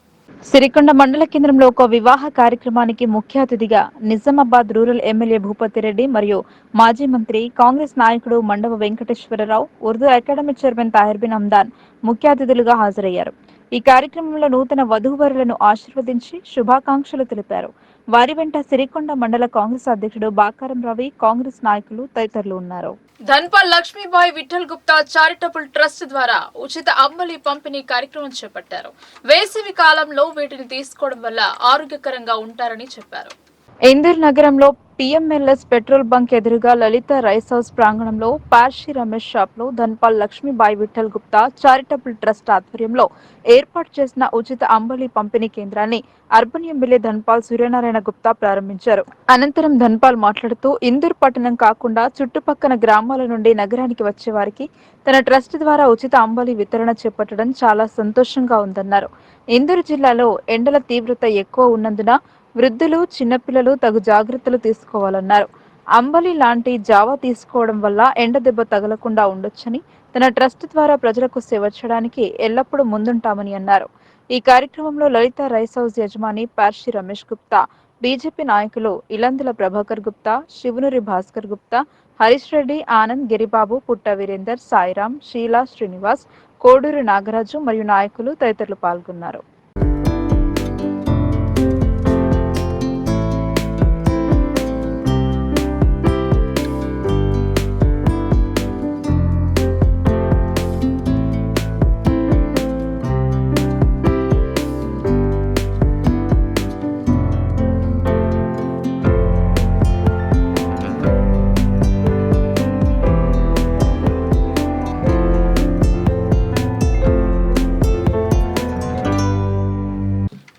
సిరికొండ మండల కేంద్రంలో ఒక వివాహ కార్యక్రమానికి ముఖ్య అతిథిగా నిజామాబాద్ రూరల్ ఎమ్మెల్యే భూపతిరెడ్డి మరియు మాజీ మంత్రి కాంగ్రెస్ నాయకుడు మండవ వెంకటేశ్వరరావు, ఉర్దూ అకాడమీ చైర్మన్ తాహిర్ బిన్ హమ్దాన్ ముఖ్య అతిథులుగా హాజరయ్యారు. ఈ కార్యక్రమంలో నూతన వధూవరులను ఆశీర్వదించి శుభాకాంక్షలు తెలిపారు. వారి వెంట సిరికొండ మండల కాంగ్రెస్ అధ్యక్షుడు బాకారం రవి, కాంగ్రెస్ నాయకులు తదితరులు ఉన్నారు. ధన్పాల్ లక్ష్మీబాయి విఠల్ గుప్తా చారిటబుల్ ట్రస్ట్ ద్వారా ఉచిత అంబలి పంపిణీ కార్యక్రమం చేపట్టారు. వేసవి కాలంలో వీటిని తీసుకోవడం వల్ల ఆరోగ్యకరంగా ఉంటారని చెప్పారు. ఇందూర్ నగరంలో టీఎంఎల్ఎస్ పెట్రోల్ బంక్ ఎదురుగా లలిత రైస్ హౌస్ ప్రాంగణంలో పార్షి రమేష్ షాప్ లో ధన్పాల్ లక్ష్మీబాయి విఠల్ గుప్తా చారిటబుల్ ట్రస్ట్ ఆధ్వర్యంలో ఏర్పాటు చేసిన ఉచిత అంబలి పంపిణీ కేంద్రాన్ని అర్బన్ ఎమ్మెల్యే ధన్పాల్ సూర్యనారాయణ గుప్తా ప్రారంభించారు. అనంతరం ధన్పాల్ మాట్లాడుతూ ఇందూర్ పట్టణం కాకుండా చుట్టుపక్కల గ్రామాల నుండి నగరానికి వచ్చే వారికి తన ట్రస్ట్ ద్వారా ఉచిత అంబలి వితరణ చేపట్టడం చాలా సంతోషంగా ఉందన్నారు. ఇందూరు జిల్లాలో ఎండల తీవ్రత ఎక్కువ ఉన్నందున వృద్ధులు, చిన్నపిల్లలు తగు జాగ్రత్తలు తీసుకోవాలన్నారు. అంబలి లాంటి జావా తీసుకోవడం వల్ల ఎండ దెబ్బ తగలకుండా ఉండొచ్చని, తన ట్రస్ట్ ద్వారా ప్రజలకు సేవ చేయడానికి ఎల్లప్పుడూ ముందుంటామని అన్నారు. ఈ కార్యక్రమంలో లలిత రైస్ హౌస్ యజమాని పార్షి రమేష్ గుప్తా, బీజేపీ నాయకులు ఇలందుల ప్రభాకర్ గుప్తా, శివనూరి భాస్కర్ గుప్తా, హరీష్ రెడ్డి, ఆనంద్, గిరిబాబు, పుట్ట వీరేందర్, సాయిరాం, షీలా, శ్రీనివాస్, కోడూరు నాగరాజు మరియు నాయకులు తదితరులు పాల్గొన్నారు.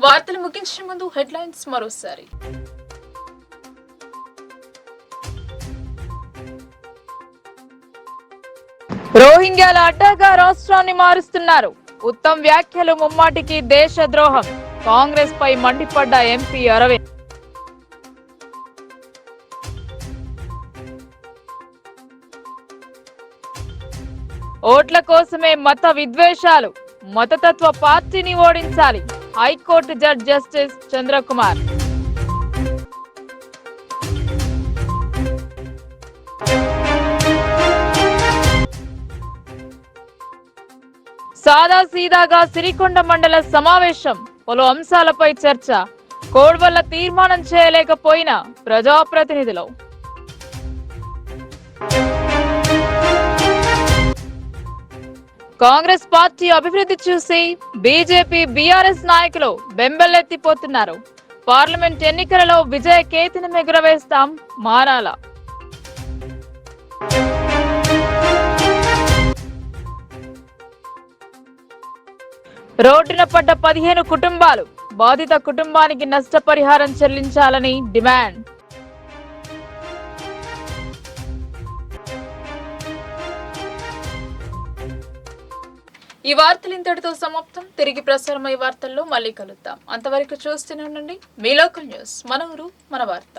వార్తలు ముగించే ముందు హెడ్లైన్స్ మరోసారి. రోహింగ్యాల అడ్డాగా రాష్ట్రాన్ని మారుస్తున్నారు. ఉత్తమ్ వ్యాఖ్యలు ముమ్మాటికి దేశద్రోహం. కాంగ్రెస్ పై మండిపడ్డ ఎంపీ అరవింద్. ఓట్ల కోసమే మత విద్వేషాలు. మతతత్వ పార్టీని ఓడించాలి. High court judge justice Chandrakumar. సాదా సీదాగా సిరికొండ మండల సమావేశం, పలు అంశాలపై చర్చ. కోడ్ వల్ల తీర్మానం చేయలేకపోయిన ప్రజాప్రతినిధులు. కాంగ్రెస్ పార్టీ అభివృద్ధి చూసి బీజేపీ బీఆర్ఎస్ నాయకులు బెంబెలెత్తిపోతున్నారు. పార్లమెంట్ ఎన్నికలలో విజయ కేతనం ఎగురవేస్తాం మానాల. రోడ్డున పడ్డ 15 కుటుంబాలు, బాధిత కుటుంబానికి నష్టపరిహారం చెల్లించాలని డిమాండ్. ఈ వార్తలు ఇంతటితో సమాప్తం. తిరిగి ప్రసారమయ్యే వార్తల్లో మళ్ళీ కలుద్దాం. అంతవరకు చూస్తూనే ఉండండి మీ లోకల్ న్యూస్. మన ఊరు మన వార్త.